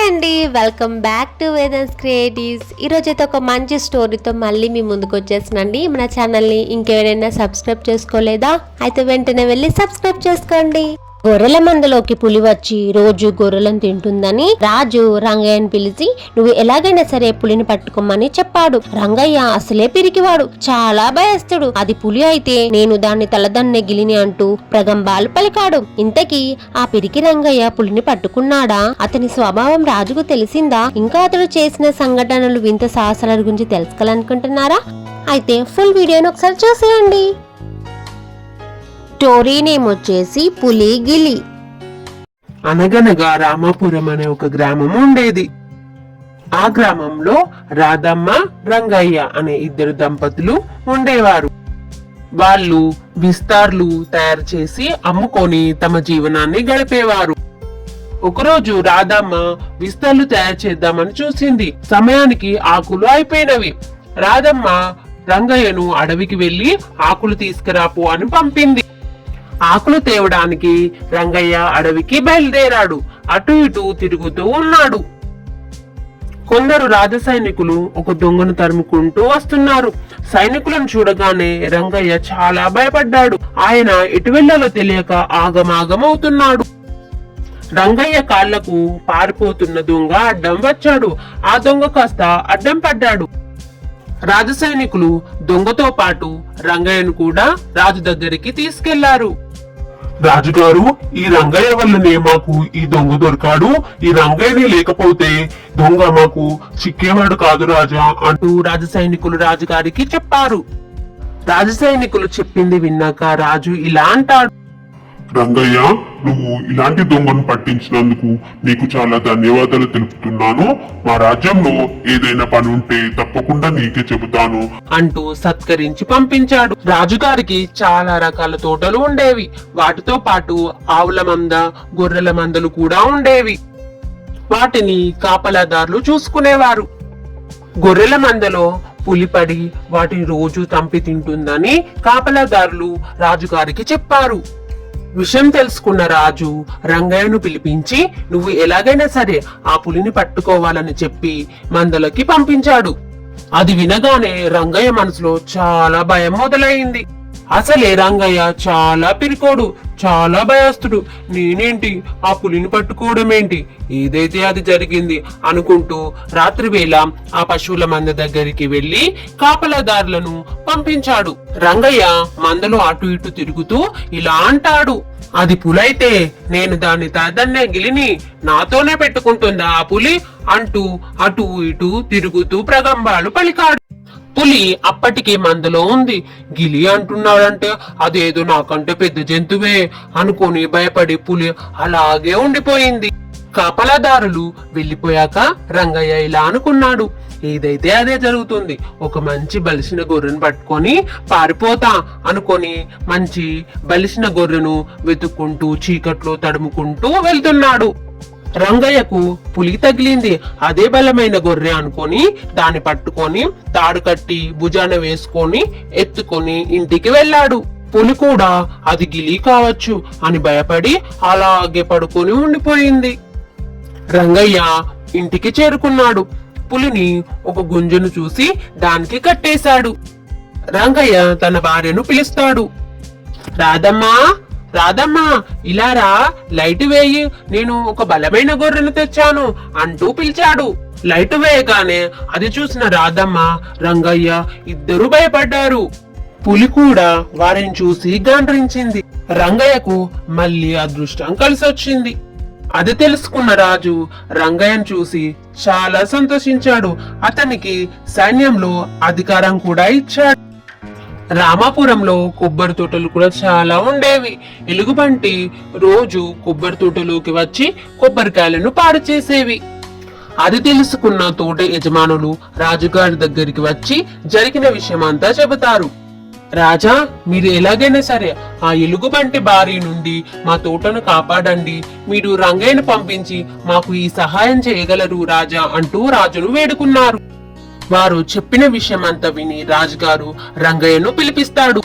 అండి, welcome back to వేదాన్స్ creatives. ఈరోజు అయితే ఒక మంచి స్టోరీతో మళ్ళీ మీ ముందుకు వచ్చేసానండి. మన ఛానల్ని ఇంకెవరైనా సబ్స్క్రైబ్ చేసుకోలేదా? అయితే వెంటనే వెళ్ళి సబ్స్క్రైబ్ చేసుకోండి. గొర్రెల మందలోకి పులి వచ్చి రోజు గొర్రెలను తింటుందని రాజు రంగయ్యని పిలిచి నువ్వు ఎలాగైనా సరే పులిని పట్టుకోమని చెప్పాడు. రంగయ్య అసలే పిరికివాడు, చాలా భయస్తుడు. అది పులి అయితే నేను దాన్ని తలదన్నే గిలిని అంటూ ప్రగంభాలు పలికాడు. ఇంతకీ ఆ పిరికి రంగయ్య పులిని పట్టుకున్నాడా? అతని స్వభావం రాజుకు తెలిసిందా? ఇంకా అతడు చేసిన సంఘటనలు వింత సాహసాల గురించి తెలుసుకోవాలనుకుంటున్నారా? అయితే ఫుల్ వీడియోని ఒకసారి చూసేయండి. స్టోరీ నేమ్ వచ్చేసి పులి గిలి. అనగనగా రామాపురం అనే ఒక గ్రామం ఉండేది. ఆ గ్రామంలో రాధమ్మ రంగయ్య అనే ఇద్దరు దంపతులు ఉండేవారు. వాళ్ళు విస్తార్లు తయారు చేసి అమ్ముకొని తమ జీవనాన్ని గడిపేవారు. ఒకరోజు రాధమ్మ విస్తార్లు తయారు చేద్దామని చూసింది. సమయానికి ఆకులు అయిపోయినవి. రాధమ్మ రంగయ్యను అడవికి వెళ్లి ఆకులు తీసుకురాపో అని పంపింది. ఆకులు తేవడానికి రంగయ్య అడవికి బయలుదేరాడు. అటు ఇటు తిరుగుతూ ఉన్నాడు. కొందరు రాజ సైనికులు ఒక దొంగను తరుముకుంటూ వస్తున్నారు. సైనికులను చూడగానే రంగయ్య చాలా భయపడ్డాడు. ఆయన ఎటు వెళ్లాలో తెలియక ఆగమాగమవుతున్నాడు. రంగయ్య కాళ్లకు పారిపోతున్న దొంగ అడ్డం వచ్చాడు. ఆ దొంగ కాస్త అడ్డం పడ్డాడు. రాజ సైనికులు దొంగతో పాటు రంగయ్యను కూడా రాజు దగ్గరికి తీసుకెళ్లారు. రాజుగారు, ఈ రంగయ్య వల్లనే మాకు ఈ దొంగ దొరికాడు. ఈ రంగయ్యని లేకపోతే దొంగ మాకు చిక్కేవాడు కాదు రాజా అంటూ రాజ సైనికులు రాజుగారికి చెప్పారు. రాజ సైనికులు చెప్పింది విన్నాక రాజు ఇలా అంటాడు, రంగయ్య, నువ్వు ఇలాంటి దొంగను పట్టించినందుకు నీకు చాలా ధన్యవాదాలు తెలుపుతున్నాను. మా రాజ్యంలో ఏదైనా పని ఉంటే తప్పకుండా నీకే చెబుతాను అంటూ సత్కరించి పంపించాడు. రాజుగారికి చాలా రకాల తోటలు ఉండేవి. వాటితో పాటు ఆవుల మంద, గొర్రెల మందలు కూడా ఉండేవి. వాటిని కాపలాదారులు చూసుకునేవారు. గొర్రెల మందలో పులిపడి వాటిని రోజు తంపి తింటుందని కాపలాదారులు రాజుగారికి చెప్పారు. విషయం తెలుసుకున్న రాజు రంగయ్యను పిలిపించి నువ్వు ఎలాగైనా సరే ఆ పులిని పట్టుకోవాలని చెప్పి మందలకి పంపించాడు. అది వినగానే రంగయ్య మనసులో చాలా భయం మొదలైంది. అసలే రంగయ్య చాలా పిరికోడు, చాలా భయస్తుడు. నేనేంటి ఆ పులిని పట్టుకోవడం ఏంటి, ఏదైతే అది జరిగింది అనుకుంటూ రాత్రి వేళ ఆ పశువుల మంద దగ్గరికి వెళ్లి కాపలాదారులను పంపించాడు. రంగయ్య మందలో అటు ఇటు తిరుగుతూ ఇలా అంటాడు, అది పులైతే నేను దాన్ని తదన్నే గిలిని నాతోనే పెట్టుకుంటుందా ఆ పులి అంటూ అటు ఇటు తిరుగుతూ ప్రగంభాలు పలికాడు. పులి అప్పటికే మందలో ఉంది. గిలి అంటున్నాడంటే అదేదో నాకంటే పెద్ద జంతువే అనుకొని భయపడి పులి అలాగే ఉండిపోయింది. కాపలాదారులు వెళ్లిపోయాక రంగయ్య ఇలా అనుకున్నాడు, ఏదైతే అదే జరుగుతుంది. ఒక మంచి బలిసిన గొర్రెను పట్టుకొని పారిపోతా అనుకొని మంచి బలిసిన గొర్రెను వెతుక్కుంటూ చీకట్లో తడుముకుంటూ వెళ్తున్నాడు. రంగయ్యకు పులి తగిలింది. అదే బలమైన గొర్రె అనుకొని దాన్ని పట్టుకొని తాడు కట్టి భుజాన వేసుకొని ఎత్తుకొని ఇంటికి వెళ్ళాడు. పులి కూడా అది గిలి కావచ్చు అని భయపడి అలాగే పడుకొని ఉండిపోయింది. రంగయ్య ఇంటికి చేరుకున్నాడు. పులిని ఒక గుంజను చూసి దానికి కట్టేశాడు. రంగయ్య తన భార్యను పిలుస్తాడు, రాధమ్మా రాధమ్మా ఇలా రా, లైట్ వేయి, నేను ఒక బలమైన గొర్రెను తెచ్చాను అంటూ పిలిచాడు. లైట్ వేయగానే అది చూసిన రాధమ్మ రంగయ్య ఇద్దరు భయపడ్డారు. పులి కూడా వారిని చూసి గాండ్రించింది. రంగయ్యకు మళ్ళీ అదృష్టం కలిసొచ్చింది. అది తెలుసుకున్న రాజు రంగయ్యను చూసి చాలా సంతోషించాడు. అతనికి సైన్యంలో అధికారం కూడా ఇచ్చాడు. రామాపురంలో కొబ్బరి తోటలు కూడా చాలా ఉండేవి. ఎలుగుబంటి రోజు కొబ్బరి తోటలోకి వచ్చి కొబ్బరికాయలను పాడు చేసేవి. అది తెలుసుకున్న తోట యజమానులు రాజుగారి దగ్గరికి వచ్చి జరిగిన విషయం అంతా చెబుతారు. రాజా, మీరు ఎలాగైనా సరే ఆ ఎలుగుబంటి బారి నుండి మా తోటను కాపాడండి. మీరు రంగయ్యను పంపించి మాకు ఈ సహాయం చేయగలరు రాజా అంటూ రాజును వేడుకున్నారు. వారు చెప్పిన విషయం అంతా విని రాజుగారు రంగయ్యను పిలిపిస్తాడు.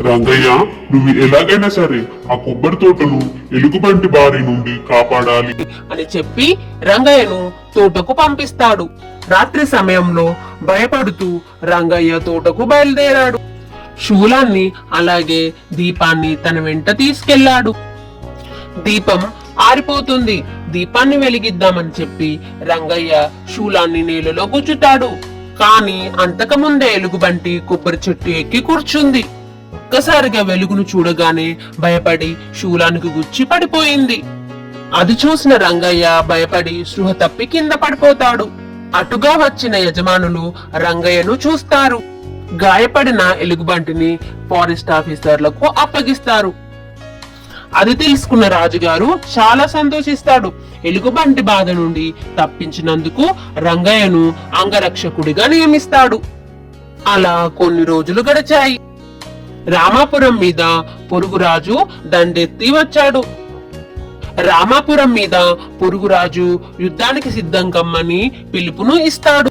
రంగయ్య, నువ్వు ఎలాగైనా సరే ఆ కొబ్బరి తోటను ఎలుగుబంటి బారి నుండి కాపాడాలి అని చెప్పి రంగయ్యను తోటకు పంపిస్తాడు. రాత్రి సమయంలో భయపడుతూ రంగయ్య తోటకు బయలుదేరాడు. శూలాన్ని అలాగే దీపాన్ని తన వెంట తీసుకెళ్లాడు. దీపం ఆరిపోతుంది. దీపాన్ని వెలిగిద్దామని చెప్పి రంగయ్య శూలాన్ని నేలలో గుచ్చుతాడు. కాని అంతకుముందే ఎలుగుబంటి కొబ్బరి చెట్టు ఎక్కి కూర్చుంది. ఒక్కసారిగా వెలుగును చూడగానే భయపడి శూలానికి గుచ్చి పడిపోయింది. అది చూసిన రంగయ్య భయపడి స్పృహ తప్పి కింద పడిపోతాడు. అటుగా వచ్చిన యజమానులు రంగయ్యను చూస్తారు. గాయపడిన ఎలుగుబంటిని ఫారెస్ట్ ఆఫీసర్లకు అప్పగిస్తారు. అది తెలుసుకున్న రాజుగారు చాలా సంతోషిస్తాడు. ఎలుగుబంటి బాధ నుండి తప్పించినందుకు రంగయ్యను అంగరక్షకుడిగా నియమిస్తాడు. అలా కొన్ని రోజులు గడిచాయి. రామాపురం మీద పొరుగురాజు దండెత్తి వచ్చాడు. రామాపురం మీద పొరుగురాజు యుద్ధానికి సిద్ధం కమ్మని పిలుపును ఇస్తాడు.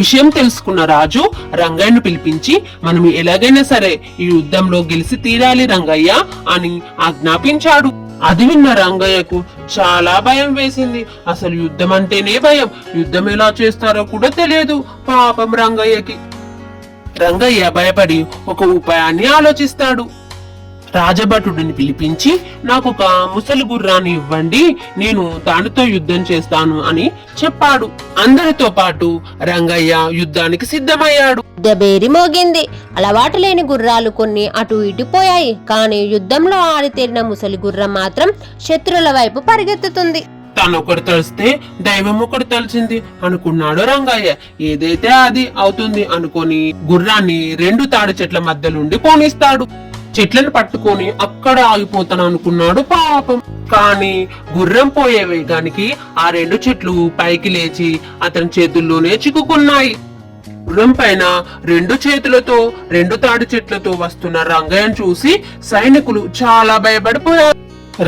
విషయం తెలుసుకున్న రాజు రంగయ్యను పిలిపించి, మనం ఎలాగైనా సరే ఈ యుద్ధంలో గెలిచి తీరాలి రంగయ్య అని ఆజ్ఞాపించాడు. అది విన్న రంగయ్యకు చాలా భయం వేసింది. అసలు యుద్ధం అంటేనే భయం. యుద్ధం ఎలా చేస్తారో కూడా తెలియదు పాపం రంగయ్యకి. రంగయ్య భయపడి ఒక ఉపాయాన్ని ఆలోచిస్తాడు. రాజభటుడిని పిలిపించి, నాకు ఒక ముసలి గుర్రాన్ని ఇవ్వండి, నేను దానితో యుద్ధం చేస్తాను అని చెప్పాడు. అందరితో పాటు రంగయ్య యుద్ధానికి సిద్ధమయ్యాడు. దబేరి మోగింది. అలవాటు లేని గుర్రాలు కొన్ని అటు ఇటు పోయాయి. కానీ యుద్ధంలో ఆరితేరిన ముసలి గుర్రం మాత్రం శత్రుల వైపు పరిగెత్తుతుంది. తనొకటి తలిస్తే దైవం ఒకటి తలిచింది అనుకున్నాడు రంగయ్య. ఏదైతే అది అవుతుంది అనుకొని గుర్రాన్ని రెండు తాడి చెట్ల మధ్య నుండి పోనిస్తాడు. చెట్లను పట్టుకొని అక్కడ ఆగిపోతాను అనుకున్నాడు పాపం. కానీ గుర్రం పోయే వేగానికి ఆ రెండు చెట్లు పైకి లేచి అతని చేతుల్లోనే చిక్కుకున్నాయి. గుర్రం పైన రెండు చేతులతో రెండు తాడి చెట్లతో వస్తున్న రంగయ్యను చూసి సైనికులు చాలా భయపడిపోయారు.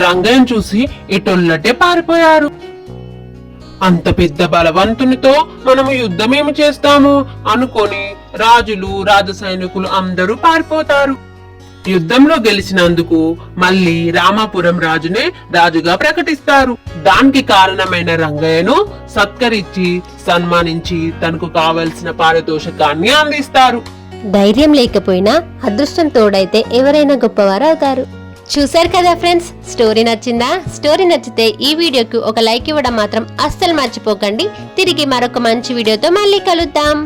రంగయ్యను చూసి ఎటొల్లటే పారిపోయారు. అంత పెద్ద బలవంతునితో మనము యుద్ధమేమి చేస్తాము అనుకొని రాజులు రాజ సైనికులు అందరూ పారిపోతారు. యుద్ధంలో గెలిచినందుకు మళ్ళీ రామాపురం రాజునే రాజుగా ప్రకటిస్తారు. దానికి కారణమైన రంగయ్యను సత్కరించి సన్మానించి తనకు కావలసిన పారితోషికాన్ని అందిస్తారు. ధైర్యం లేకపోయినా అదృష్టం తోడైతే ఎవరైనా గొప్పవారు అవుతారు. చూశారు కదా ఫ్రెండ్స్, స్టోరీ నచ్చిందా? స్టోరీ నచ్చితే ఈ వీడియోకి ఒక లైక్ ఇవ్వడం మాత్రం అస్సలు మర్చిపోకండి. తిరిగి మరొక మంచి వీడియోతో మళ్ళీ కలుద్దాం.